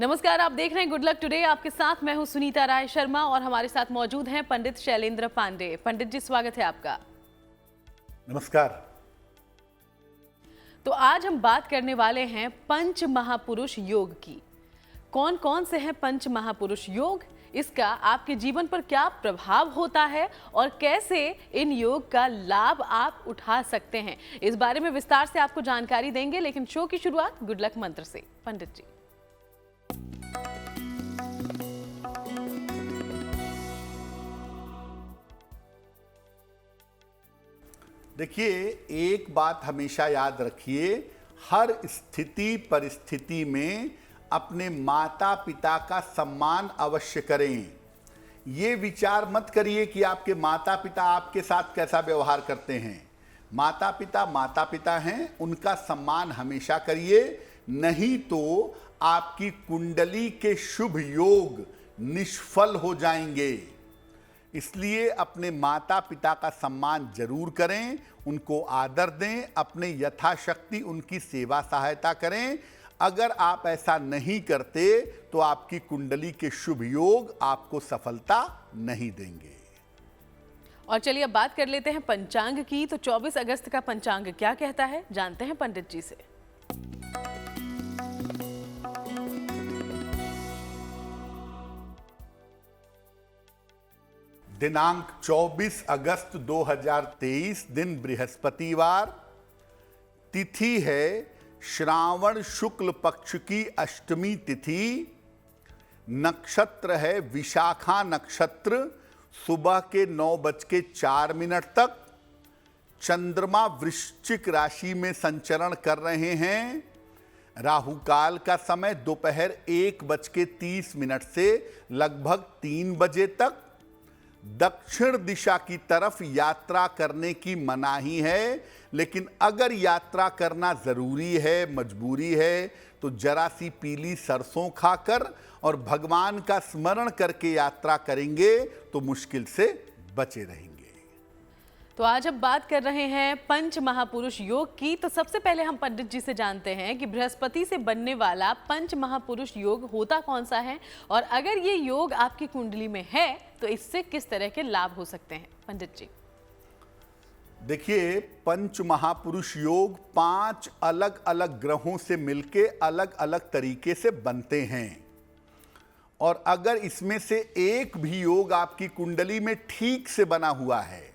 नमस्कार, आप देख रहे हैं गुड लक टुडे। आपके साथ मैं हूं सुनीता राय शर्मा और हमारे साथ मौजूद हैं पंडित शैलेंद्र पांडे। पंडित जी, स्वागत है आपका। नमस्कार। तो आज हम बात करने वाले हैं पंच महापुरुष योग की। कौन कौन से हैं पंच महापुरुष योग, इसका आपके जीवन पर क्या प्रभाव होता है और कैसे इन योग का लाभ आप उठा सकते हैं, इस बारे में विस्तार से आपको जानकारी देंगे। लेकिन शो की शुरुआत गुड लक मंत्र से। पंडित जी, देखिए, एक बात हमेशा याद रखिए, हर स्थिति परिस्थिति में अपने माता पिता का सम्मान अवश्य करें। ये विचार मत करिए कि आपके माता पिता आपके साथ कैसा व्यवहार करते हैं। माता पिता हैं, उनका सम्मान हमेशा करिए, नहीं तो आपकी कुंडली के शुभ योग निष्फल हो जाएंगे। इसलिए अपने माता पिता का सम्मान जरूर करें, उनको आदर दें, अपने यथाशक्ति उनकी सेवा सहायता करें। अगर आप ऐसा नहीं करते तो आपकी कुंडली के शुभ योग आपको सफलता नहीं देंगे। और चलिए अब बात कर लेते हैं पंचांग की। तो 24 अगस्त का पंचांग क्या कहता है, जानते हैं पंडित जी से। दिनांक 24 अगस्त 2023, दिन बृहस्पतिवार, तिथि है श्रावण शुक्ल पक्ष की अष्टमी तिथि, नक्षत्र है विशाखा नक्षत्र, सुबह के 9:04 तक। चंद्रमा वृश्चिक राशि में संचरण कर रहे हैं। राहु काल का समय दोपहर 1:30 से लगभग 3 बजे तक। दक्षिण दिशा की तरफ यात्रा करने की मनाही है, लेकिन अगर यात्रा करना जरूरी है, मजबूरी है, तो जरा सी पीली सरसों खाकर और भगवान का स्मरण करके यात्रा करेंगे तो मुश्किल से बचे रहेंगे। तो आज अब बात कर रहे हैं पंच महापुरुष योग की। तो सबसे पहले हम पंडित जी से जानते हैं कि बृहस्पति से बनने वाला पंच महापुरुष योग होता कौन सा है, और अगर ये योग आपकी कुंडली में है तो इससे किस तरह के लाभ हो सकते हैं। पंडित जी, देखिए, पंच महापुरुष योग 5 अलग अलग ग्रहों से मिलके अलग अलग तरीके से बनते हैं, और अगर इसमें से एक भी योग आपकी कुंडली में ठीक से बना हुआ है,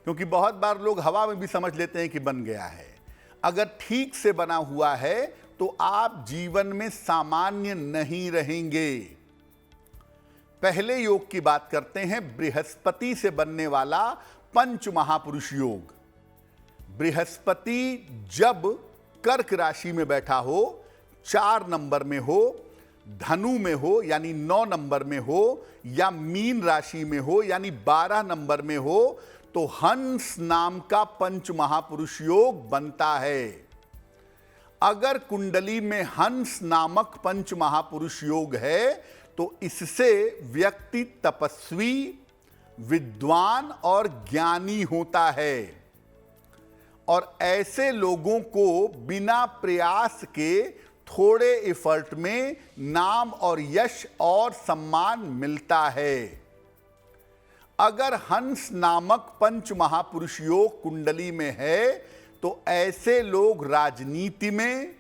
क्योंकि बहुत बार लोग हवा में भी समझ लेते हैं कि बन गया है, अगर ठीक से बना हुआ है तो आप जीवन में सामान्य नहीं रहेंगे। पहले योग की बात करते हैं, बृहस्पति से बनने वाला पंच महापुरुष योग। बृहस्पति जब कर्क राशि में बैठा हो, 4 नंबर में हो, धनु में हो यानी 9 नंबर में हो, या मीन राशि में हो यानी 12 नंबर में हो, तो हंस नाम का पंच महापुरुष योग बनता है। अगर कुंडली में हंस नामक पंच महापुरुष योग है तो इससे व्यक्ति तपस्वी, विद्वान और ज्ञानी होता है, और ऐसे लोगों को बिना प्रयास के थोड़े एफर्ट में नाम और यश और सम्मान मिलता है। अगर हंस नामक पंच महापुरुष योग कुंडली में है तो ऐसे लोग राजनीति में,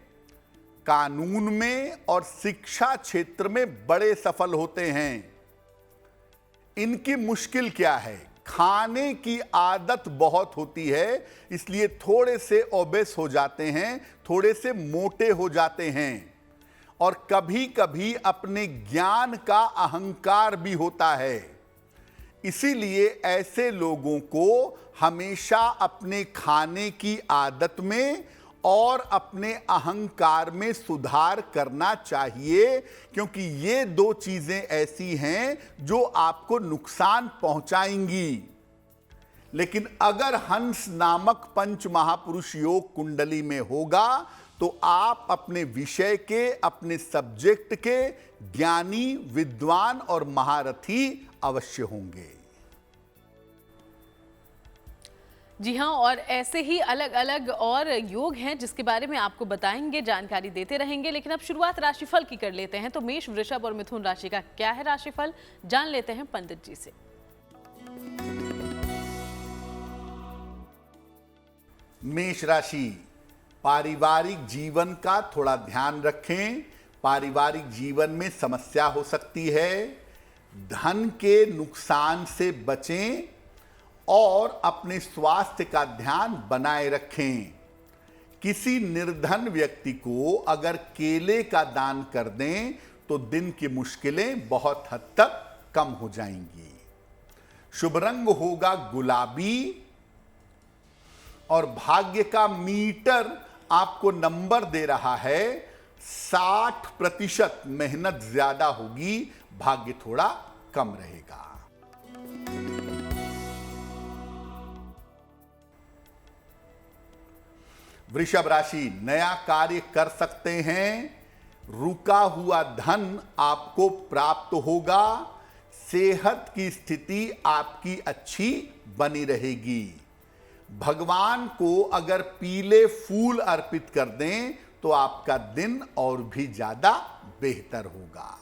कानून में और शिक्षा क्षेत्र में बड़े सफल होते हैं। इनकी मुश्किल क्या है? खाने की आदत बहुत होती है, इसलिए थोड़े से ओबेस हो जाते हैं, थोड़े से मोटे हो जाते हैं, और कभी कभी अपने ज्ञान का अहंकार भी होता है। इसीलिए ऐसे लोगों को हमेशा अपने खाने की आदत में और अपने अहंकार में सुधार करना चाहिए, क्योंकि ये 2 चीजें ऐसी हैं जो आपको नुकसान पहुंचाएंगी। लेकिन अगर हंस नामक पंच महापुरुष योग कुंडली में होगा तो आप अपने विषय के, अपने सब्जेक्ट के ज्ञानी, विद्वान और महारथी अवश्य होंगे। जी हाँ, और ऐसे ही अलग अलग और योग हैं जिसके बारे में आपको बताएंगे, जानकारी देते रहेंगे। लेकिन अब शुरुआत राशिफल की कर लेते हैं। तो मेष, वृषभ और मिथुन राशि का क्या है राशिफल, जान लेते हैं पंडित जी से। मेष राशि, पारिवारिक जीवन का थोड़ा ध्यान रखें। पारिवारिक जीवन में समस्या हो सकती है। धन के नुकसान से बचें और अपने स्वास्थ्य का ध्यान बनाए रखें। किसी निर्धन व्यक्ति को अगर केले का दान कर दें तो दिन की मुश्किलें बहुत हद तक कम हो जाएंगी। शुभ रंग होगा गुलाबी और भाग्य का मीटर आपको नंबर दे रहा है 60%। मेहनत ज्यादा होगी, भाग्य थोड़ा कम रहेगा। वृषभ राशि, नया कार्य कर सकते हैं। रुका हुआ धन आपको प्राप्त होगा। सेहत की स्थिति आपकी अच्छी बनी रहेगी। भगवान को अगर पीले फूल अर्पित कर दें तो आपका दिन और भी ज्यादा बेहतर होगा।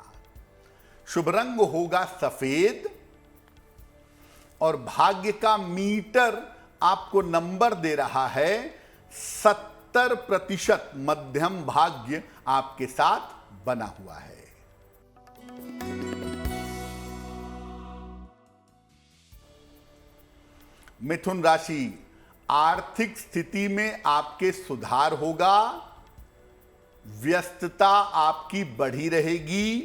शुभ रंग होगा सफेद और भाग्य का मीटर आपको नंबर दे रहा है 70%। मध्यम भाग्य आपके साथ बना हुआ है। मिथुन राशि, आर्थिक स्थिति में आपके सुधार होगा। व्यस्तता आपकी बढ़ी रहेगी।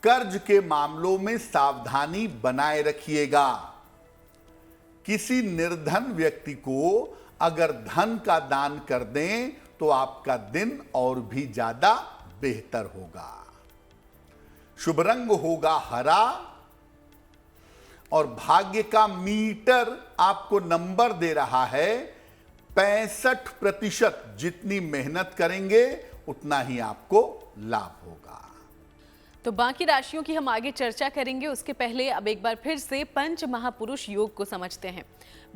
कर्ज के मामलों में सावधानी बनाए रखिएगा। किसी निर्धन व्यक्ति को अगर धन का दान कर दें तो आपका दिन और भी ज्यादा बेहतर होगा। शुभ रंग होगा हरा और भाग्य का मीटर आपको नंबर दे रहा है 65%। जितनी मेहनत करेंगे उतना ही आपको लाभ होगा। तो बाकी राशियों की हम आगे चर्चा करेंगे, उसके पहले अब एक बार फिर से पंच महापुरुष योग को समझते हैं।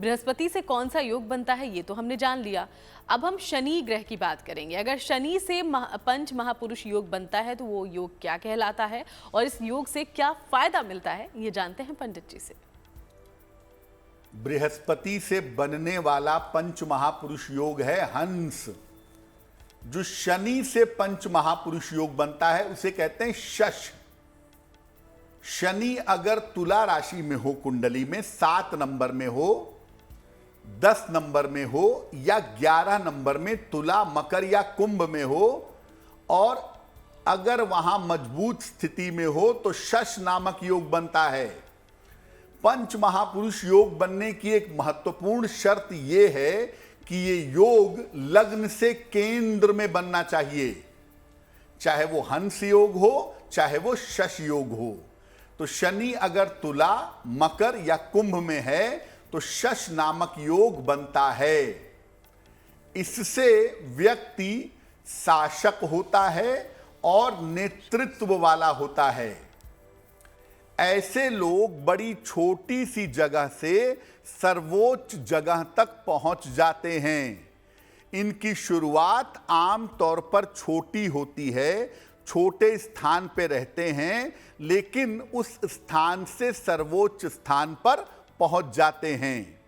बृहस्पति से कौन सा योग बनता है ये तो हमने जान लिया। अब हम शनि ग्रह की बात करेंगे। अगर शनि से पंच महापुरुष योग बनता है तो वो योग क्या कहलाता है और इस योग से क्या फायदा मिलता है, ये जानते हैं पंडित जी से। बृहस्पति से बनने वाला पंच महापुरुष योग है हंस। जो शनि से पंच महापुरुष योग बनता है उसे कहते हैं शश। शनि अगर तुला राशि में हो, कुंडली में 7 नंबर में हो, 10 नंबर में हो या 11 नंबर में तुला, मकर या कुंभ में हो और अगर वहां मजबूत स्थिति में हो तो शश नामक योग बनता है। पंच महापुरुष योग बनने की एक महत्वपूर्ण शर्त यह है कि ये योग लग्न से केंद्र में बनना चाहिए। चाहे वो हंस योग हो चाहे वो शश योग हो। तो शनि अगर तुला, मकर या कुंभ में है तो शश नामक योग बनता है। इससे व्यक्ति शासक होता है और नेतृत्व वाला होता है। ऐसे लोग बड़ी छोटी सी जगह से सर्वोच्च जगह तक पहुंच जाते हैं। इनकी शुरुआत आम तौर पर छोटी होती है, छोटे स्थान पे रहते हैं, लेकिन उस स्थान से सर्वोच्च स्थान पर पहुंच जाते हैं।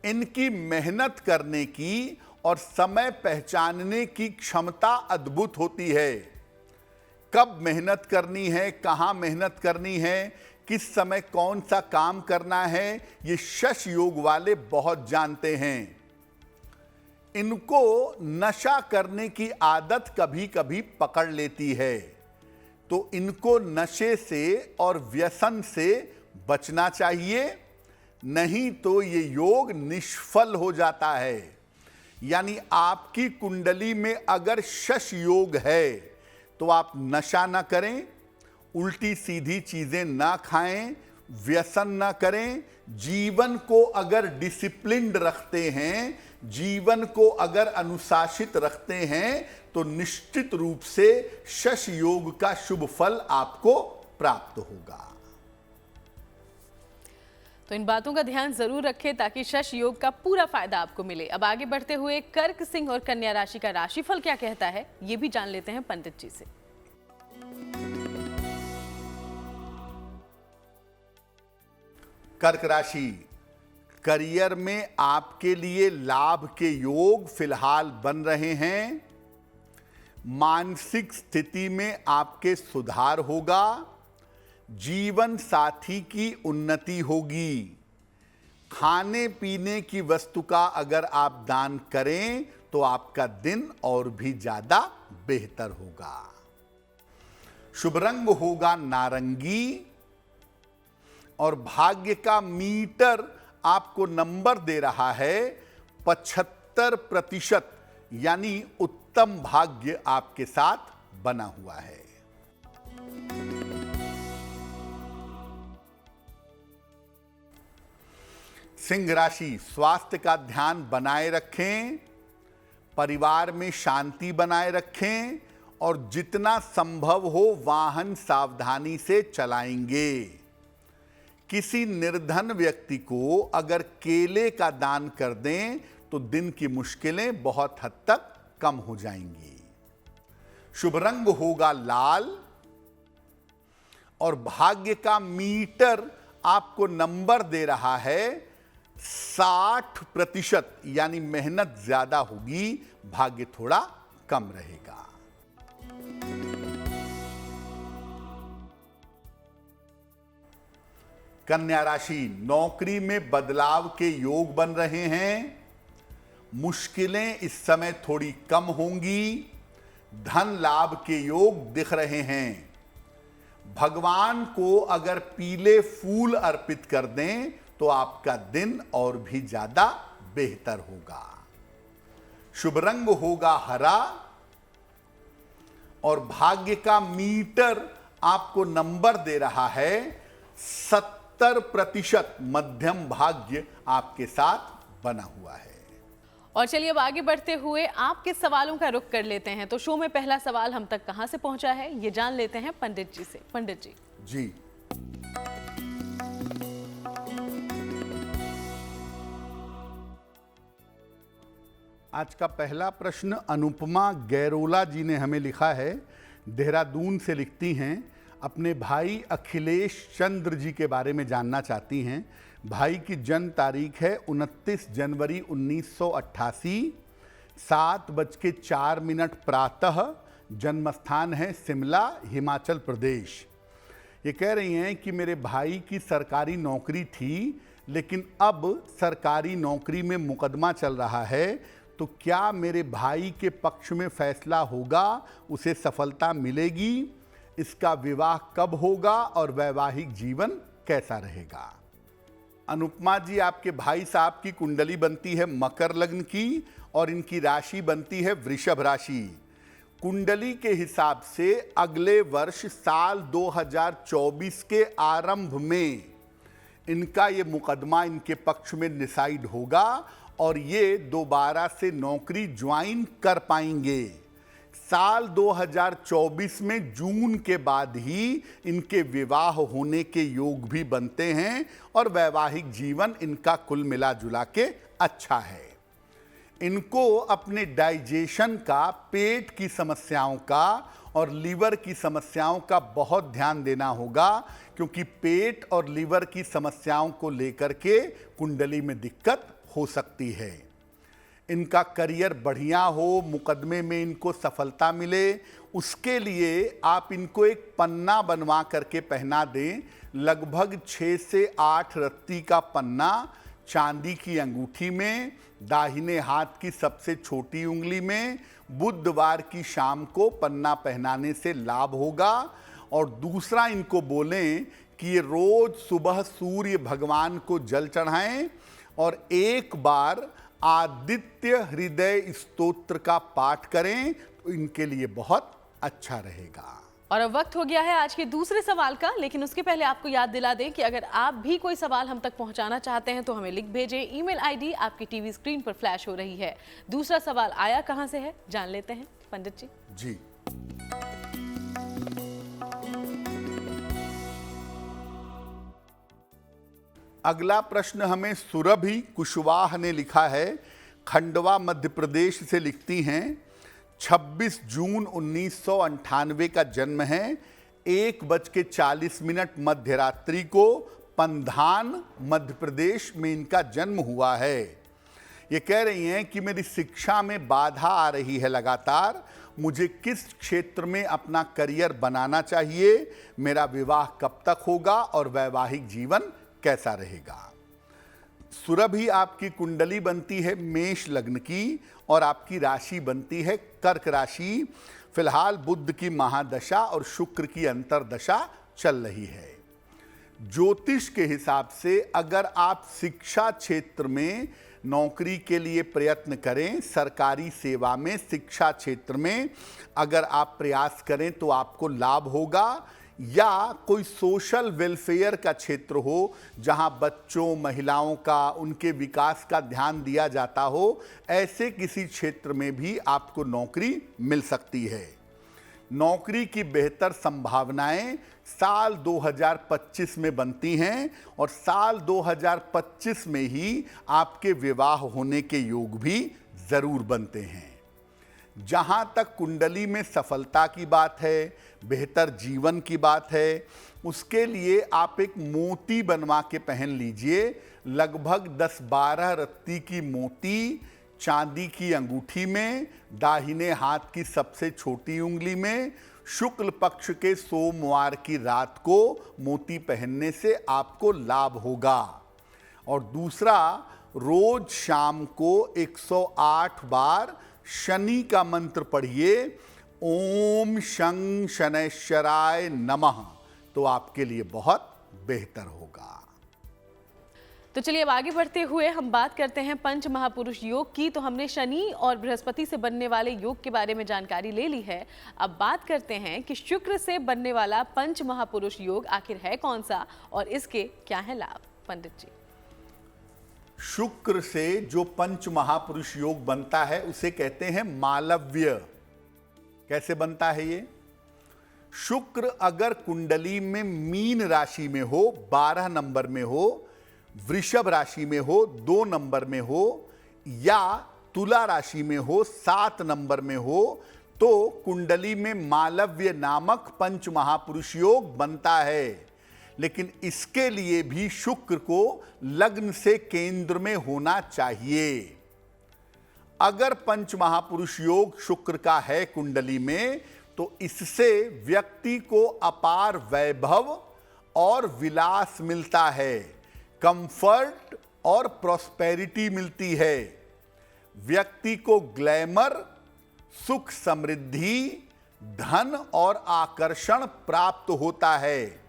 इनकी मेहनत करने की और समय पहचानने की क्षमता अद्भुत होती है। कब मेहनत करनी है, कहाँ मेहनत करनी है, किस समय कौन सा काम करना है, ये शश योग वाले बहुत जानते हैं। इनको नशा करने की आदत कभी कभी पकड़ लेती है, तो इनको नशे से और व्यसन से बचना चाहिए, नहीं तो ये योग निष्फल हो जाता है। यानी आपकी कुंडली में अगर शश योग है तो आप नशा ना करें, उल्टी सीधी चीजें ना खाएं, व्यसन ना करें। जीवन को अगर डिसिप्लिन्ड रखते हैं, जीवन को अगर अनुशासित रखते हैं तो निश्चित रूप से शश योग का शुभ फल आपको प्राप्त होगा। तो इन बातों का ध्यान जरूर रखें ताकि शश योग का पूरा फायदा आपको मिले। अब आगे बढ़ते हुए कर्क, सिंह और कन्या राशि का राशिफल क्या कहता है, ये भी जान लेते हैं पंडित जी से। कर्क राशि, करियर में आपके लिए लाभ के योग फिलहाल बन रहे हैं। मानसिक स्थिति में आपके सुधार होगा। जीवन साथी की उन्नति होगी। खाने पीने की वस्तु का अगर आप दान करें तो आपका दिन और भी ज्यादा बेहतर होगा। शुभ रंग होगा नारंगी और भाग्य का मीटर आपको नंबर दे रहा है 75%, यानी उत्तम भाग्य आपके साथ बना हुआ है। सिंह राशि, स्वास्थ्य का ध्यान बनाए रखें, परिवार में शांति बनाए रखें और जितना संभव हो वाहन सावधानी से चलाएंगे। किसी निर्धन व्यक्ति को अगर केले का दान कर दें तो दिन की मुश्किलें बहुत हद तक कम हो जाएंगी। शुभ रंग होगा लाल और भाग्य का मीटर आपको नंबर दे रहा है 60%, यानी मेहनत ज्यादा होगी, भाग्य थोड़ा कम रहेगा। कन्या राशि, नौकरी में बदलाव के योग बन रहे हैं। मुश्किलें इस समय थोड़ी कम होंगी। धन लाभ के योग दिख रहे हैं। भगवान को अगर पीले फूल अर्पित कर दें तो आपका दिन और भी ज्यादा बेहतर होगा। शुभ रंग होगा हरा और भाग्य का मीटर आपको नंबर दे रहा है 70%, मध्यम भाग्य आपके साथ बना हुआ है। और चलिए अब आगे बढ़ते हुए आपके सवालों का रुख कर लेते हैं। तो शो में पहला सवाल हम तक कहां से पहुंचा है, ये जान लेते हैं पंडित जी से। पंडित जी जी, आज का पहला प्रश्न अनुपमा गैरोला जी ने हमें लिखा है। देहरादून से लिखती हैं, अपने भाई अखिलेश चंद्र जी के बारे में जानना चाहती हैं। भाई की जन्म तारीख है 29 जनवरी 1988, 7:04 प्रातः। जन्म स्थान है शिमला, हिमाचल प्रदेश। ये कह रही हैं कि मेरे भाई की सरकारी नौकरी थी, लेकिन अब सरकारी नौकरी में मुकदमा चल रहा है, तो क्या मेरे भाई के पक्ष में फैसला होगा, उसे सफलता मिलेगी? इसका विवाह कब होगा और वैवाहिक जीवन कैसा रहेगा? अनुपमा जी, आपके भाई साहब की कुंडली बनती है मकर लग्न की और इनकी राशि बनती है वृषभ राशि। कुंडली के हिसाब से अगले वर्ष साल 2024 के आरंभ में इनका ये मुकदमा इनके पक्ष में डिसाइड होगा और ये दोबारा से नौकरी ज्वाइन कर पाएंगे। साल 2024 में जून के बाद ही इनके विवाह होने के योग भी बनते हैं और वैवाहिक जीवन इनका कुल मिला जुला के अच्छा है। इनको अपने डाइजेशन का, पेट की समस्याओं का और लीवर की समस्याओं का बहुत ध्यान देना होगा, क्योंकि पेट और लीवर की समस्याओं को लेकर के कुंडली में दिक्कत हो सकती है। इनका करियर बढ़िया हो, मुकदमे में इनको सफलता मिले, उसके लिए आप इनको एक पन्ना बनवा करके पहना दें। लगभग 6 से 8 रत्ती का पन्ना चांदी की अंगूठी में, दाहिने हाथ की सबसे छोटी उंगली में। बुधवार की शाम को पन्ना पहनाने से लाभ होगा। और दूसरा, इनको बोलें कि ये रोज सुबह सूर्य भगवान को जल चढ़ाएं और एक बार आदित्य हृदय स्तोत्र का पाठ करें, तो इनके लिए बहुत अच्छा रहेगा। और अब वक्त हो गया है आज के दूसरे सवाल का, लेकिन उसके पहले आपको याद दिला दें कि अगर आप भी कोई सवाल हम तक पहुंचाना चाहते हैं तो हमें लिख भेजें। ईमेल आईडी आपकी टीवी स्क्रीन पर फ्लैश हो रही है। दूसरा सवाल आया कहां से है, जान लेते हैं पंडित जी। जी, अगला प्रश्न हमें सुरभि कुशवाहा ने लिखा है, खंडवा मध्य प्रदेश से लिखती हैं। 26 जून 1998 का जन्म है। 1:40 मध्य रात्रि को पंधान मध्य प्रदेश में इनका जन्म हुआ है। ये कह रही हैं कि मेरी शिक्षा में बाधा आ रही है लगातार, मुझे किस क्षेत्र में अपना करियर बनाना चाहिए, मेरा विवाह कब तक होगा और वैवाहिक जीवन कैसा रहेगा। सुरभि आपकी कुंडली बनती है मेष लग्न की और आपकी राशि बनती है कर्क राशि। फिलहाल बुध की महादशा और शुक्र की अंतरदशा चल रही है। ज्योतिष के हिसाब से अगर आप शिक्षा क्षेत्र में नौकरी के लिए प्रयत्न करें, सरकारी सेवा में शिक्षा क्षेत्र में अगर आप प्रयास करें तो आपको लाभ होगा, या कोई सोशल वेलफेयर का क्षेत्र हो जहां बच्चों महिलाओं का उनके विकास का ध्यान दिया जाता हो, ऐसे किसी क्षेत्र में भी आपको नौकरी मिल सकती है। नौकरी की बेहतर संभावनाएं साल 2025 में बनती हैं और साल 2025 में ही आपके विवाह होने के योग भी जरूर बनते हैं। जहां तक कुंडली में सफलता की बात है, बेहतर जीवन की बात है, उसके लिए आप एक मोती बनवा के पहन लीजिए। लगभग 10-12 रत्ती की मोती चांदी की अंगूठी में, दाहिने हाथ की सबसे छोटी उंगली में, शुक्ल पक्ष के सोमवार की रात को मोती पहनने से आपको लाभ होगा। और दूसरा, रोज शाम को 108 बार शनि का मंत्र पढ़िए, ओम शं शनैश्चराय नमः, तो आपके लिए बहुत बेहतर होगा। तो चलिए अब आगे बढ़ते हुए हम बात करते हैं पंच महापुरुष योग की। तो हमने शनि और बृहस्पति से बनने वाले योग के बारे में जानकारी ले ली है। अब बात करते हैं कि शुक्र से बनने वाला पंच महापुरुष योग आखिर है कौन सा और इसके क्या है लाभ, पंडित जी। शुक्र से जो पंच महापुरुष योग बनता है उसे कहते हैं मालव्य। कैसे बनता है ये? शुक्र अगर कुंडली में मीन राशि में हो 12 नंबर में हो, वृषभ राशि में हो 2 नंबर में हो, या तुला राशि में हो 7 नंबर में हो, तो कुंडली में मालव्य नामक पंच महापुरुष योग बनता है। लेकिन इसके लिए भी शुक्र को लग्न से केंद्र में होना चाहिए। अगर पंच महापुरुष योग शुक्र का है कुंडली में, तो इससे व्यक्ति को अपार वैभव और विलास मिलता है, कंफर्ट और प्रॉस्पेरिटी मिलती है। व्यक्ति को ग्लैमर, सुख समृद्धि, धन और आकर्षण प्राप्त होता है।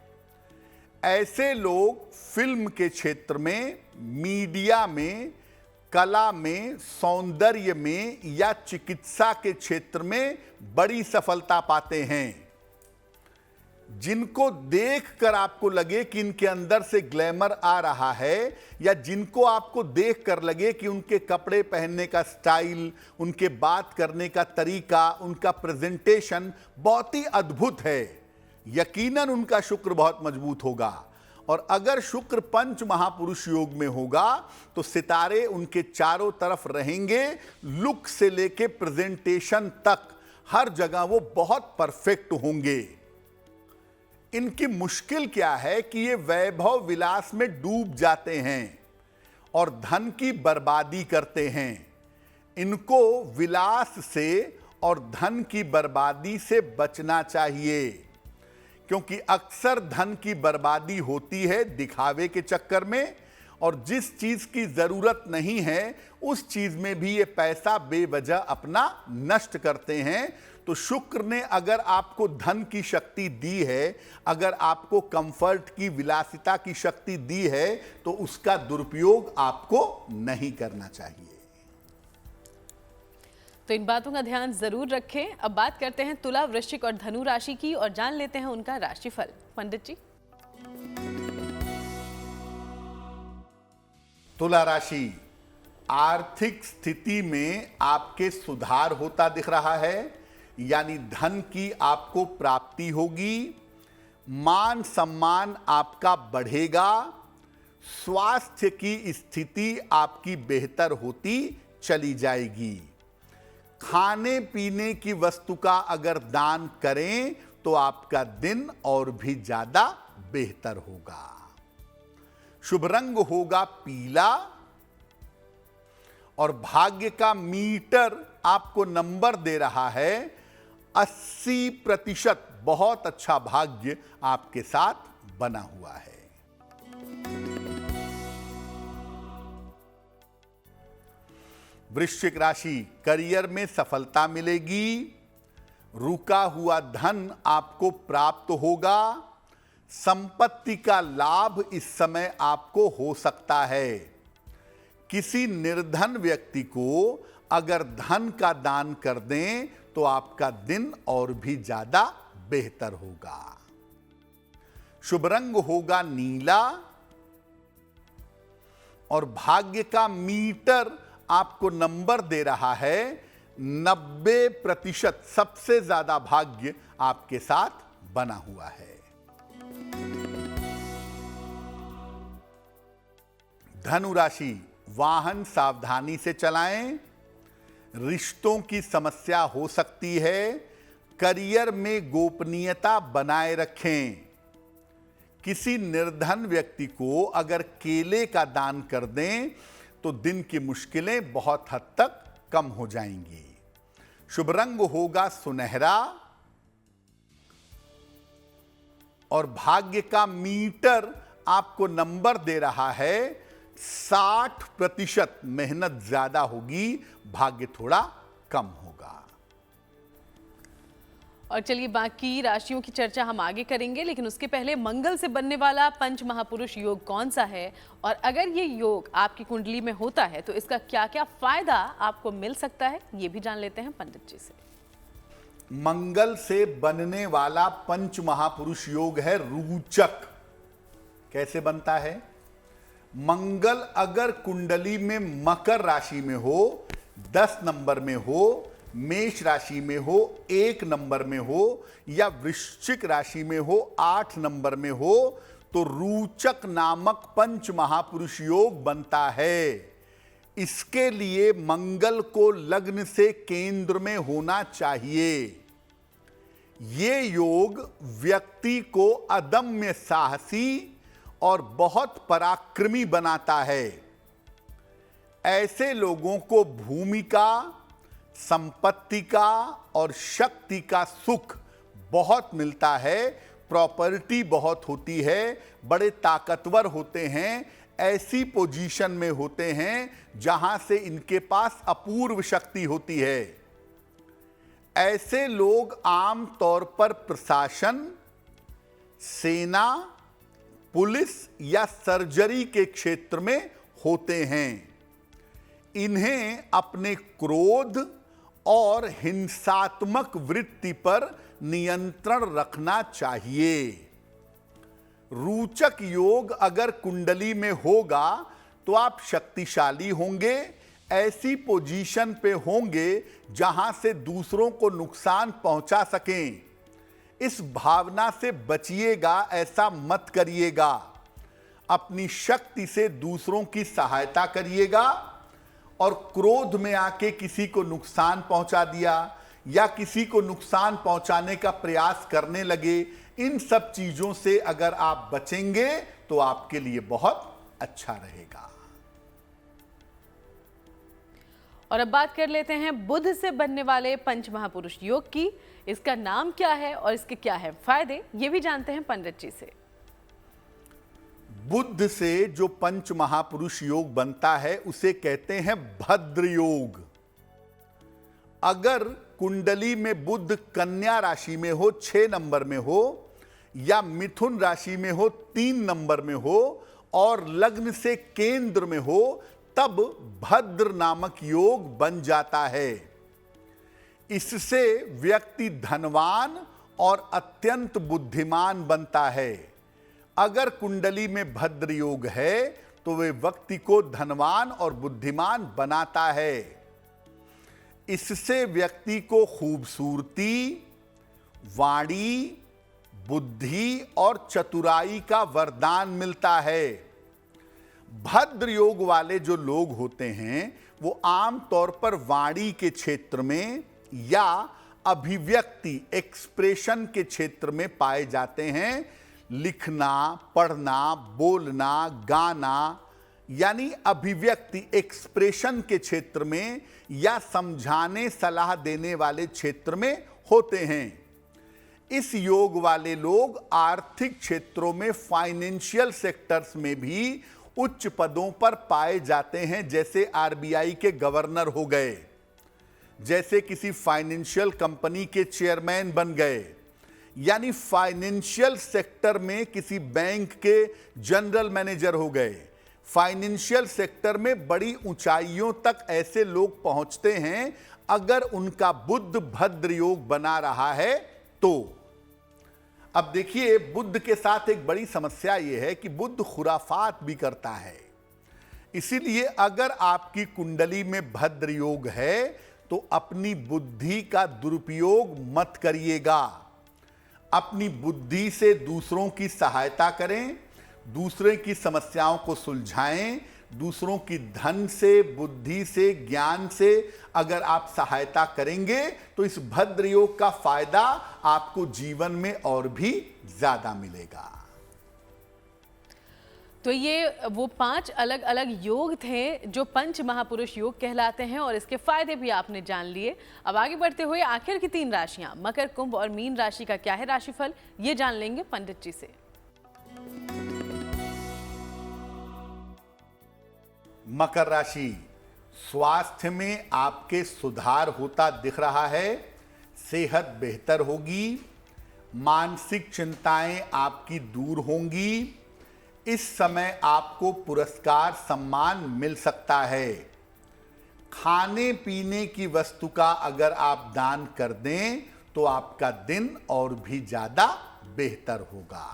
ऐसे लोग फिल्म के क्षेत्र में, मीडिया में, कला में, सौंदर्य में या चिकित्सा के क्षेत्र में बड़ी सफलता पाते हैं। जिनको देखकर आपको लगे कि इनके अंदर से ग्लैमर आ रहा है, या जिनको आपको देखकर लगे कि उनके कपड़े पहनने का स्टाइल, उनके बात करने का तरीका, उनका प्रेजेंटेशन बहुत ही अद्भुत है, यकीनन उनका शुक्र बहुत मजबूत होगा। और अगर शुक्र पंच महापुरुष योग में होगा तो सितारे उनके चारों तरफ रहेंगे, लुक से लेके प्रेजेंटेशन तक हर जगह वो बहुत परफेक्ट होंगे। इनकी मुश्किल क्या है कि ये वैभव विलास में डूब जाते हैं और धन की बर्बादी करते हैं। इनको विलास से और धन की बर्बादी से बचना चाहिए, क्योंकि अक्सर धन की बर्बादी होती है दिखावे के चक्कर में, और जिस चीज की जरूरत नहीं है उस चीज में भी ये पैसा बेवजह अपना नष्ट करते हैं। तो शुक्र ने अगर आपको धन की शक्ति दी है, अगर आपको कंफर्ट की, विलासिता की शक्ति दी है, तो उसका दुरुपयोग आपको नहीं करना चाहिए। तो इन बातों का ध्यान जरूर रखें। अब बात करते हैं तुला, वृश्चिक और धनु राशि की और जान लेते हैं उनका राशिफल। पंडित जी। तुला राशि, आर्थिक स्थिति में आपके सुधार होता दिख रहा है, यानी धन की आपको प्राप्ति होगी, मान सम्मान आपका बढ़ेगा, स्वास्थ्य की स्थिति आपकी बेहतर होती चली जाएगी। खाने पीने की वस्तु का अगर दान करें तो आपका दिन और भी ज्यादा बेहतर होगा। शुभ रंग होगा पीला और भाग्य का मीटर आपको नंबर दे रहा है 80%। बहुत अच्छा भाग्य आपके साथ बना हुआ है। वृश्चिक राशि, करियर में सफलता मिलेगी। रुका हुआ धन आपको प्राप्त होगा। संपत्ति का लाभ इस समय आपको हो सकता है। किसी निर्धन व्यक्ति को अगर धन का दान कर दें तो आपका दिन और भी ज्यादा बेहतर होगा। शुभ रंग होगा नीला और भाग्य का मीटर आपको नंबर दे रहा है 90%। सबसे ज्यादा भाग्य आपके साथ बना हुआ है। धनु राशि, वाहन सावधानी से चलाएं। रिश्तों की समस्या हो सकती है। करियर में गोपनीयता बनाए रखें। किसी निर्धन व्यक्ति को अगर केले का दान कर दें तो दिन की मुश्किलें बहुत हद तक कम हो जाएंगी। शुभ रंग होगा सुनहरा और भाग्य का मीटर आपको नंबर दे रहा है 60%। मेहनत ज्यादा होगी, भाग्य थोड़ा कम होगा। और चलिए बाकी राशियों की चर्चा हम आगे करेंगे, लेकिन उसके पहले मंगल से बनने वाला पंच महापुरुष योग कौन सा है और अगर ये योग आपकी कुंडली में होता है तो इसका क्या क्या फायदा आपको मिल सकता है, ये भी जान लेते हैं पंडित जी से। मंगल से बनने वाला पंच महापुरुष योग है रुचक। कैसे बनता है? मंगल अगर कुंडली में मकर राशि में हो, 10 नंबर में हो, मेष राशि में हो 1 नंबर में हो या वृश्चिक राशि में हो 8 नंबर में हो तो रुचक नामक पंच महापुरुष योग बनता है। इसके लिए मंगल को लग्न से केंद्र में होना चाहिए। ये योग व्यक्ति को अदम्य साहसी और बहुत पराक्रमी बनाता है। ऐसे लोगों को भूमि का, संपत्ति का और शक्ति का सुख बहुत मिलता है। प्रॉपर्टी बहुत होती है, बड़े ताकतवर होते हैं, ऐसी पोजीशन में होते हैं जहां से इनके पास अपूर्व शक्ति होती है। ऐसे लोग आम तौर पर प्रशासन, सेना, पुलिस या सर्जरी के क्षेत्र में होते हैं। इन्हें अपने क्रोध और हिंसात्मक वृत्ति पर नियंत्रण रखना चाहिए। रुचक योग अगर कुंडली में होगा तो आप शक्तिशाली होंगे, ऐसी पोजीशन पे होंगे जहां से दूसरों को नुकसान पहुंचा सकें। इस भावना से बचिएगा, ऐसा मत करिएगा। अपनी शक्ति से दूसरों की सहायता करिएगा और क्रोध में आके किसी को नुकसान पहुंचा दिया या किसी को नुकसान पहुंचाने का प्रयास करने लगे, इन सब चीजों से अगर आप बचेंगे तो आपके लिए बहुत अच्छा रहेगा। और अब बात कर लेते हैं बुध से बनने वाले पंच महापुरुष योग की। इसका नाम क्या है और इसके क्या है फायदे, ये भी जानते हैं पंडित जी से। बुध से जो पंच महापुरुष योग बनता है उसे कहते हैं भद्र योग। अगर कुंडली में बुध कन्या राशि में हो 6 नंबर में हो या मिथुन राशि में हो 3 नंबर में हो और लग्न से केंद्र में हो तब भद्र नामक योग बन जाता है। इससे व्यक्ति धनवान और अत्यंत बुद्धिमान बनता है। अगर कुंडली में भद्र योग है तो वे व्यक्ति को धनवान और बुद्धिमान बनाता है। इससे व्यक्ति को खूबसूरती, वाणी, बुद्धि और चतुराई का वरदान मिलता है। भद्र योग वाले जो लोग होते हैं वो आम तौर पर वाणी के क्षेत्र में या अभिव्यक्ति एक्सप्रेशन के क्षेत्र में पाए जाते हैं। लिखना, पढ़ना, बोलना, गाना यानी अभिव्यक्ति एक्सप्रेशन के क्षेत्र में या समझाने सलाह देने वाले क्षेत्र में होते हैं। इस योग वाले लोग आर्थिक क्षेत्रों में फाइनेंशियल सेक्टर्स में भी उच्च पदों पर पाए जाते हैं, जैसे आरबीआई के गवर्नर हो गए, जैसे किसी फाइनेंशियल कंपनी के चेयरमैन बन गए, यानी फाइनेंशियल सेक्टर में किसी बैंक के जनरल मैनेजर हो गए। फाइनेंशियल सेक्टर में बड़ी ऊंचाइयों तक ऐसे लोग पहुंचते हैं अगर उनका बुध भद्र योग बना रहा है तो। अब देखिए, बुध के साथ एक बड़ी समस्या यह है कि बुध खुराफात भी करता है। इसीलिए अगर आपकी कुंडली में भद्र योग है तो अपनी बुद्धि का दुरुपयोग मत करिएगा। अपनी बुद्धि से दूसरों की सहायता करें, दूसरे की समस्याओं को सुलझाएं। दूसरों की धन से, बुद्धि से, ज्ञान से अगर आप सहायता करेंगे तो इस भद्र योग का फायदा आपको जीवन में और भी ज्यादा मिलेगा। तो ये वो 5 अलग अलग योग थे जो पंच महापुरुष योग कहलाते हैं और इसके फायदे भी आपने जान लिए। अब आगे बढ़ते हुए आखिर की 3 राशियां मकर, कुंभ और मीन राशि का क्या है राशिफल, ये जान लेंगे पंडित जी से। मकर राशि, स्वास्थ्य में आपके सुधार होता दिख रहा है। सेहत बेहतर होगी। मानसिक चिंताएं आपकी दूर होंगी। इस समय आपको पुरस्कार सम्मान मिल सकता है। खाने पीने की वस्तु का अगर आप दान कर दें तो आपका दिन और भी ज्यादा बेहतर होगा।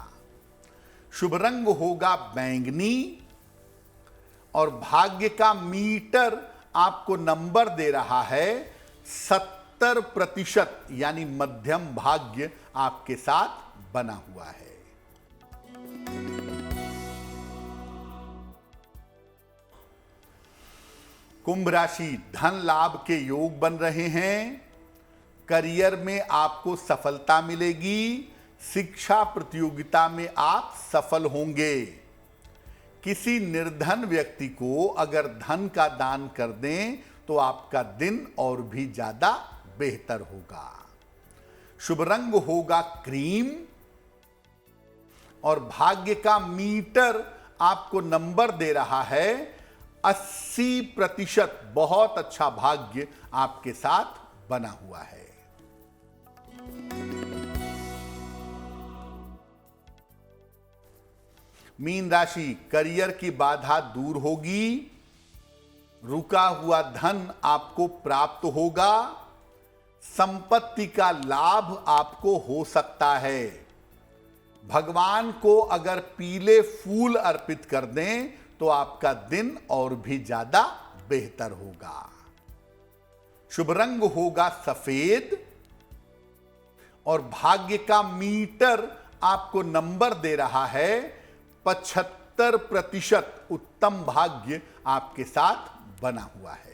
शुभ रंग होगा बैंगनी और भाग्य का मीटर आपको नंबर दे रहा है 70%, यानी मध्यम भाग्य आपके साथ बना हुआ है। कुंभ राशि, धन लाभ के योग बन रहे हैं। करियर में आपको सफलता मिलेगी। शिक्षा प्रतियोगिता में आप सफल होंगे। किसी निर्धन व्यक्ति को अगर धन का दान कर दें तो आपका दिन और भी ज्यादा बेहतर होगा। शुभ रंग होगा क्रीम और भाग्य का मीटर आपको नंबर दे रहा है 80%। बहुत अच्छा भाग्य आपके साथ बना हुआ है। मीन राशि, करियर की बाधा दूर होगी। रुका हुआ धन आपको प्राप्त होगा। संपत्ति का लाभ आपको हो सकता है। भगवान को अगर पीले फूल अर्पित कर दें तो आपका दिन और भी ज्यादा बेहतर होगा। शुभ रंग होगा सफेद और भाग्य का मीटर आपको नंबर दे रहा है 75%। उत्तम भाग्य आपके साथ बना हुआ है।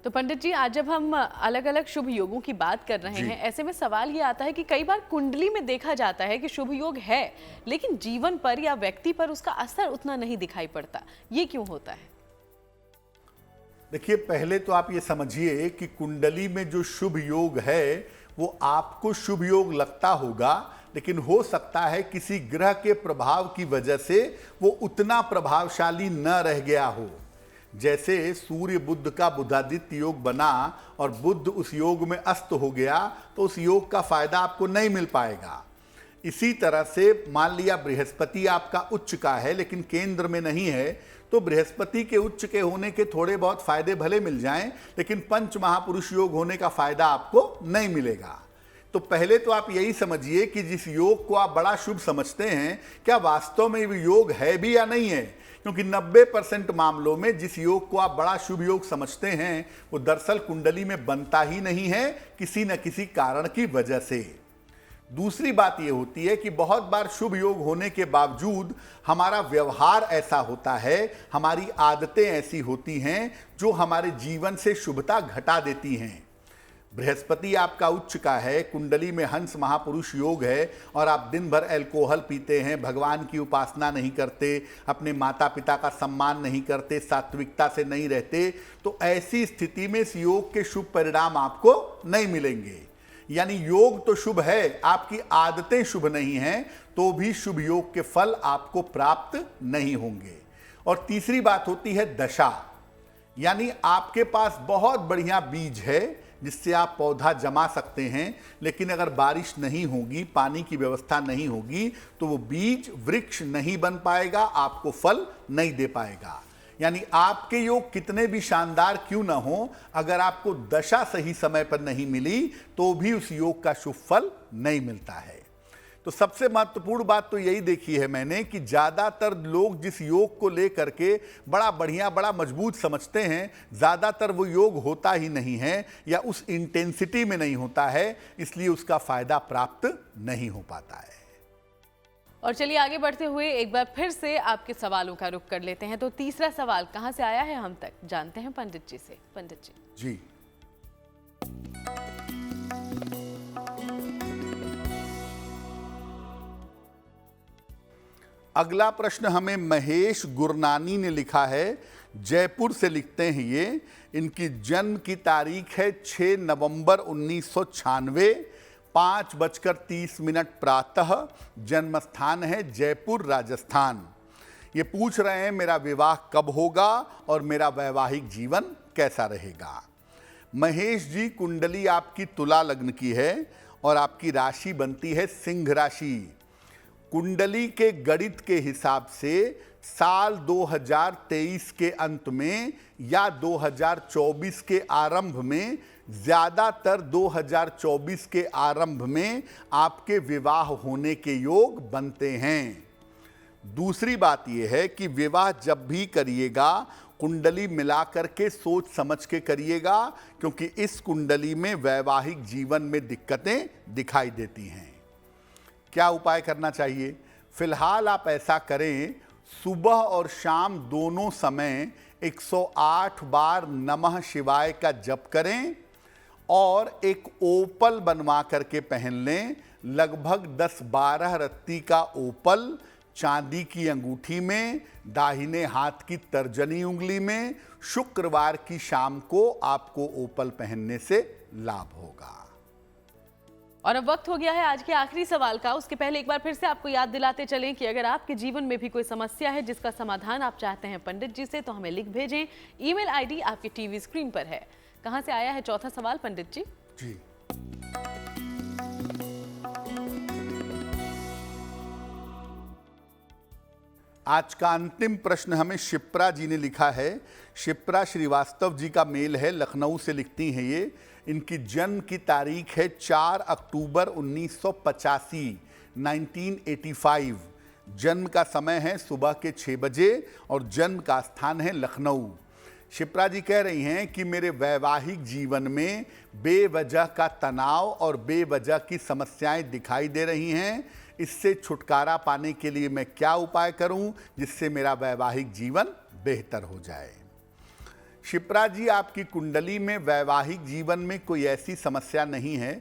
तो पंडित जी, आज जब हम अलग अलग शुभ योगों की बात कर रहे हैं, ऐसे में सवाल ये आता है कि कई बार कुंडली में देखा जाता है कि शुभ योग है लेकिन जीवन पर या व्यक्ति पर उसका असर उतना नहीं दिखाई पड़ता। ये क्यों होता है? देखिए, पहले तो आप ये समझिए कि कुंडली में जो शुभ योग है वो आपको शुभ योग लगता होगा, लेकिन हो सकता है किसी ग्रह के प्रभाव की वजह से वो उतना प्रभावशाली न रह गया हो। जैसे सूर्य बुध का बुधादित्य योग बना और बुध उस योग में अस्त हो गया तो उस योग का फायदा आपको नहीं मिल पाएगा। इसी तरह से मान लिया बृहस्पति आपका उच्च का है लेकिन केंद्र में नहीं है, तो बृहस्पति के उच्च के होने के थोड़े बहुत फायदे भले मिल जाएं लेकिन पंच महापुरुष योग होने का फायदा आपको नहीं मिलेगा। तो पहले तो आप यही समझिए कि जिस योग को आप बड़ा शुभ समझते हैं, क्या वास्तव में वो योग है भी या नहीं है, क्योंकि 90% मामलों में जिस योग को आप बड़ा शुभ योग समझते हैं वो दरअसल कुंडली में बनता ही नहीं है किसी न किसी कारण की वजह से। दूसरी बात यह होती है कि बहुत बार शुभ योग होने के बावजूद हमारा व्यवहार ऐसा होता है, हमारी आदतें ऐसी होती हैं जो हमारे जीवन से शुभता घटा देती हैं। बृहस्पति आपका उच्च का है, कुंडली में हंस महापुरुष योग है और आप दिन भर अल्कोहल पीते हैं, भगवान की उपासना नहीं करते, अपने माता पिता का सम्मान नहीं करते, सात्विकता से नहीं रहते, तो ऐसी स्थिति में इस योग के शुभ परिणाम आपको नहीं मिलेंगे। यानी योग तो शुभ है, आपकी आदतें शुभ नहीं हैं, तो भी शुभ योग के फल आपको प्राप्त नहीं होंगे। और तीसरी बात होती है दशा, यानी आपके पास बहुत बढ़िया बीज है जिससे आप पौधा जमा सकते हैं, लेकिन अगर बारिश नहीं होगी, पानी की व्यवस्था नहीं होगी, तो वो बीज वृक्ष नहीं बन पाएगा, आपको फल नहीं दे पाएगा। यानी आपके योग कितने भी शानदार क्यों ना हो, अगर आपको दशा सही समय पर नहीं मिली तो भी उस योग का शुभ फल नहीं मिलता है। तो सबसे महत्वपूर्ण बात तो यही देखी है मैंने कि ज्यादातर लोग जिस योग को लेकर के बड़ा बढ़िया, बड़ा मजबूत समझते हैं, ज्यादातर वो योग होता ही नहीं है या उस इंटेंसिटी में नहीं होता है, इसलिए उसका फायदा प्राप्त नहीं हो पाता है। और चलिए आगे बढ़ते हुए एक बार फिर से आपके सवालों का रुख कर लेते हैं। तो तीसरा सवाल कहां से आया है हम तक जानते हैं पंडित जी से। पंडित जी अगला प्रश्न हमें महेश गुरनानी ने लिखा है, जयपुर से लिखते हैं ये। इनकी जन्म की तारीख है 6 नवंबर 1996, 5:30 प्रातः। जन्म स्थान है जयपुर, राजस्थान। ये पूछ रहे हैं मेरा विवाह कब होगा और मेरा वैवाहिक जीवन कैसा रहेगा। महेश जी, कुंडली आपकी तुला लग्न की है और आपकी राशि बनती है सिंह राशि। कुंडली के गणित के हिसाब से साल 2023 के अंत में या 2024 के आरंभ में, ज्यादातर 2024 के आरंभ में आपके विवाह होने के योग बनते हैं। दूसरी बात यह है कि विवाह जब भी करिएगा कुंडली मिलाकर के सोच समझ के करिएगा, क्योंकि इस कुंडली में वैवाहिक जीवन में दिक्कतें दिखाई देती हैं। क्या उपाय करना चाहिए? फिलहाल आप ऐसा करें, सुबह और शाम दोनों समय 108 बार नमः शिवाय का जप करें और एक ओपल बनवा करके पहन लें। लगभग 10-12 रत्ती का ओपल चांदी की अंगूठी में, दाहिने हाथ की तर्जनी उंगली में। शुक्रवार की शाम को आपको ओपल पहनने से लाभ होगा। और अब वक्त हो गया है आज के आखिरी सवाल का। उसके पहले एक बार फिर से आपको याद दिलाते चलें कि अगर आपके जीवन में भी कोई समस्या है जिसका समाधान आप चाहते हैं पंडित जी से, तो हमें लिख भेजें। ईमेल आईडी आपकी टीवी स्क्रीन पर है। कहां से आया है चौथा सवाल पंडित जी? जी, आज का अंतिम प्रश्न हमें शिप्रा जी ने लिखा है। शिप्रा श्रीवास्तव जी का मेल है, लखनऊ से लिखती हैं ये। इनकी जन्म की तारीख है 4 अक्टूबर 1985, 1985। जन्म का समय है सुबह के 6 बजे और जन्म का स्थान है लखनऊ। शिप्रा जी कह रही हैं कि मेरे वैवाहिक जीवन में बेवजह का तनाव और बेवजह की समस्याएं दिखाई दे रही हैं। इससे छुटकारा पाने के लिए मैं क्या उपाय करूं जिससे मेरा वैवाहिक जीवन बेहतर हो जाए? शिप्रा जी, आपकी कुंडली में वैवाहिक जीवन में कोई ऐसी समस्या नहीं है।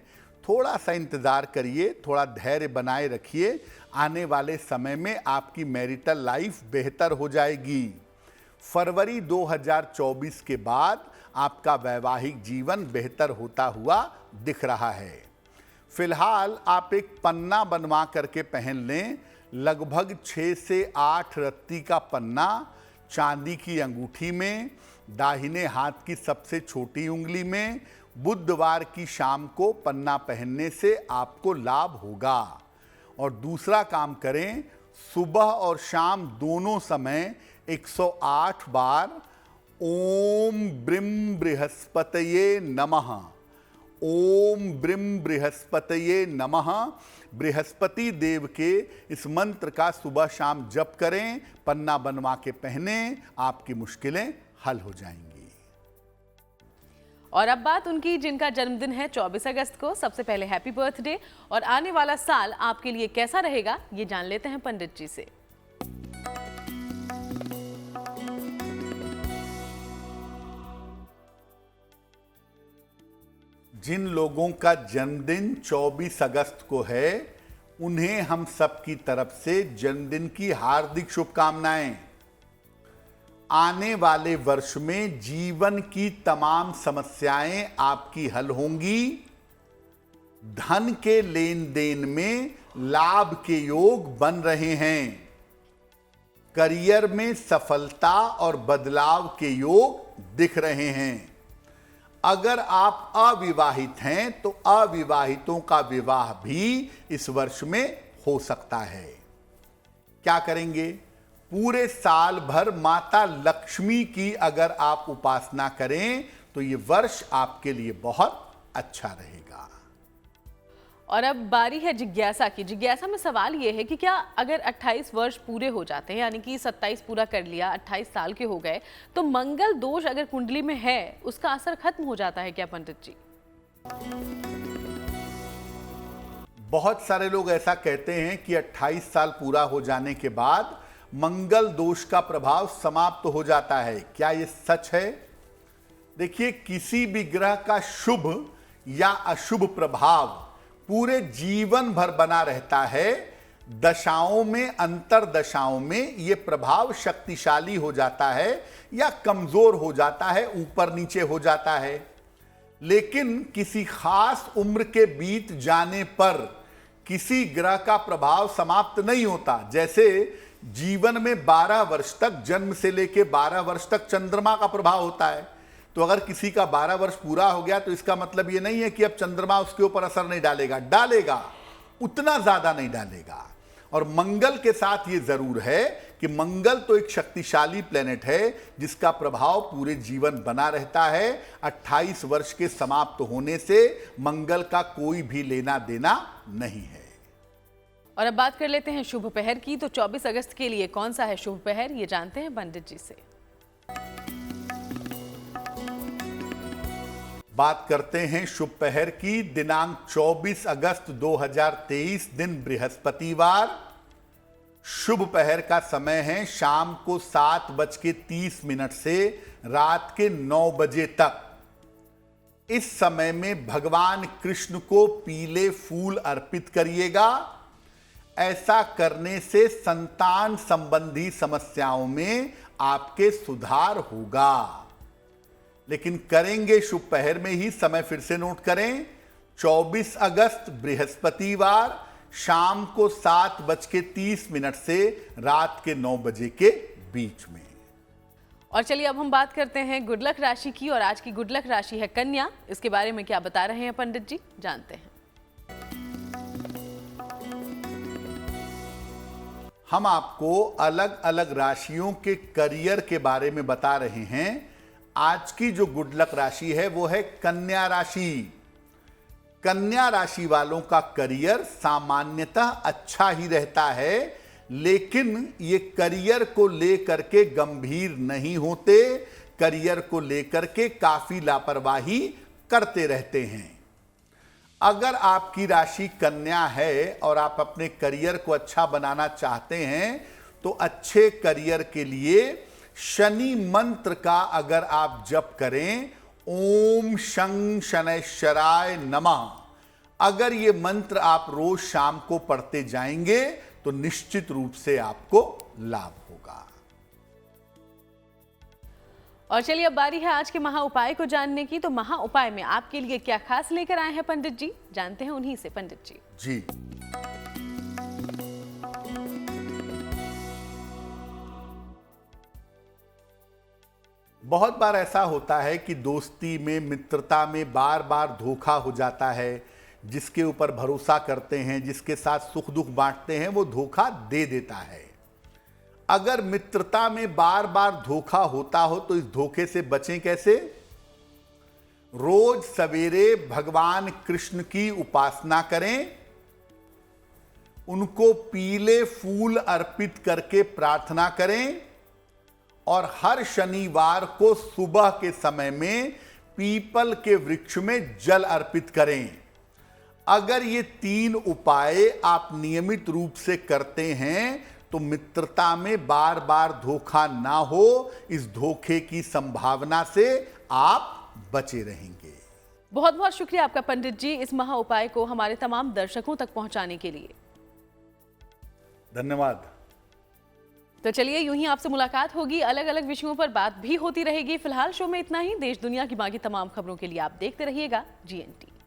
थोड़ा सा इंतज़ार करिए, थोड़ा धैर्य बनाए रखिए। आने वाले समय में आपकी मैरिटल लाइफ बेहतर हो जाएगी। फरवरी 2024 के बाद आपका वैवाहिक जीवन बेहतर होता हुआ दिख रहा है। फिलहाल आप एक पन्ना बनवा करके पहन लें। लगभग 6 से 8 रत्ती का पन्ना चांदी की अंगूठी में, दाहिने हाथ की सबसे छोटी उंगली में। बुधवार की शाम को पन्ना पहनने से आपको लाभ होगा। और दूसरा काम करें, सुबह और शाम दोनों समय 108 बार ओम ब्रीम बृहस्पतये नमः, ओम ब्रीम बृहस्पतये नमः, बृहस्पति देव के इस मंत्र का सुबह शाम जप करें। पन्ना बनवा के पहने, आपकी मुश्किलें हल हो जाएंगी। और अब बात उनकी जिनका जन्मदिन है 24 अगस्त को। सबसे पहले हैप्पी बर्थडे। और आने वाला साल आपके लिए कैसा रहेगा ये जान लेते हैं पंडित जी से। जिन लोगों का जन्मदिन 24 अगस्त को है उन्हें हम सब की तरफ से जन्मदिन की हार्दिक शुभकामनाएं। आने वाले वर्ष में जीवन की तमाम समस्याएं आपकी हल होंगी। धन के लेन देन में लाभ के योग बन रहे हैं। करियर में सफलता और बदलाव के योग दिख रहे हैं। अगर आप अविवाहित हैं तो अविवाहितों का विवाह भी इस वर्ष में हो सकता है। क्या करेंगे? पूरे साल भर माता लक्ष्मी की अगर आप उपासना करें तो ये वर्ष आपके लिए बहुत अच्छा रहेगा। और अब बारी है जिज्ञासा की। जिज्ञासा में सवाल ये है कि क्या अगर 28 वर्ष पूरे हो जाते हैं, यानी कि 27 पूरा कर लिया, 28 साल के हो गए, तो मंगल दोष अगर कुंडली में है उसका असर खत्म हो जाता है क्या पंडित जी? बहुत सारे लोग ऐसा कहते हैं कि 28 साल पूरा हो जाने के बाद मंगल दोष का प्रभाव समाप्त हो जाता है। क्या यह सच है? देखिए, किसी भी ग्रह का शुभ या अशुभ प्रभाव पूरे जीवन भर बना रहता है। दशाओं में, अंतर दशाओं में यह प्रभाव शक्तिशाली हो जाता है या कमजोर हो जाता है, ऊपर नीचे हो जाता है। लेकिन किसी खास उम्र के बीत जाने पर किसी ग्रह का प्रभाव समाप्त नहीं होता। जैसे जीवन में 12 वर्ष तक, जन्म से लेकर 12 वर्ष तक चंद्रमा का प्रभाव होता है। तो अगर किसी का 12 वर्ष पूरा हो गया तो इसका मतलब यह नहीं है कि अब चंद्रमा उसके ऊपर असर नहीं डालेगा। डालेगा, उतना ज्यादा नहीं डालेगा। और मंगल के साथ ये जरूर है कि मंगल तो एक शक्तिशाली प्लेनेट है जिसका प्रभाव पूरे जीवन बना रहता है। 28 वर्ष के समाप्त होने से मंगल का कोई भी लेना देना नहीं है। और अब बात कर लेते हैं शुभ पहर की। तो 24 अगस्त के लिए कौन सा है शुभ पहर, ये जानते हैं पंडित जी से। बात करते हैं शुभ पहर की। दिनांक 24 अगस्त 2023, दिन बृहस्पतिवार। शुभ पहर का समय है शाम को 7:30 से रात के 9 बजे तक। इस समय में भगवान कृष्ण को पीले फूल अर्पित करिएगा। ऐसा करने से संतान संबंधी समस्याओं में आपके सुधार होगा। लेकिन करेंगे शुभ पहर में ही। समय फिर से नोट करें, 24 अगस्त बृहस्पतिवार, शाम को 7:30 से रात के 9 बजे के बीच में। और चलिए अब हम बात करते हैं गुड लक राशि की। और आज की गुड लक राशि है कन्या। इसके बारे में क्या बता रहे हैं पंडित जी, जानते हैं। हम आपको अलग अलग राशियों के करियर के बारे में बता रहे हैं। आज की जो गुड लक राशि है वो है कन्या राशि। कन्या राशि वालों का करियर सामान्यतः अच्छा ही रहता है, लेकिन ये करियर को लेकर के गंभीर नहीं होते। करियर को लेकर के काफी लापरवाही करते रहते हैं। अगर आपकी राशि कन्या है और आप अपने करियर को अच्छा बनाना चाहते हैं तो अच्छे करियर के लिए शनि मंत्र का अगर आप जप करें, ओम शं शनैश्चराय नमः, अगर ये मंत्र आप रोज शाम को पढ़ते जाएंगे तो निश्चित रूप से आपको लाभ होगा। और चलिए अब बारी है आज के महा उपाय को जानने की। तो महा उपाय में आपके लिए क्या खास लेकर आए हैं पंडित जी, जानते हैं उन्हीं से। पंडित जी जी, बहुत बार ऐसा होता है कि दोस्ती में, मित्रता में बार बार धोखा हो जाता है। जिसके ऊपर भरोसा करते हैं, जिसके साथ सुख दुख बांटते हैं, वो धोखा दे देता है। अगर मित्रता में बार बार धोखा होता हो तो इस धोखे से बचें कैसे? रोज सवेरे भगवान कृष्ण की उपासना करें, उनको पीले फूल अर्पित करके प्रार्थना करें और हर शनिवार को सुबह के समय में पीपल के वृक्ष में जल अर्पित करें। अगर ये 3 उपाय आप नियमित रूप से करते हैं तो मित्रता में बार बार धोखा ना हो, इस धोखे की संभावना से आप बचे रहेंगे। बहुत बहुत शुक्रिया आपका पंडित जी इस महा उपाय को हमारे तमाम दर्शकों तक पहुंचाने के लिए। धन्यवाद। तो चलिए यूं ही आपसे मुलाकात होगी, अलग अलग विषयों पर बात भी होती रहेगी। फिलहाल शो में इतना ही। देश दुनिया की बाकी तमाम खबरों के लिए आप देखते रहिएगा GNT।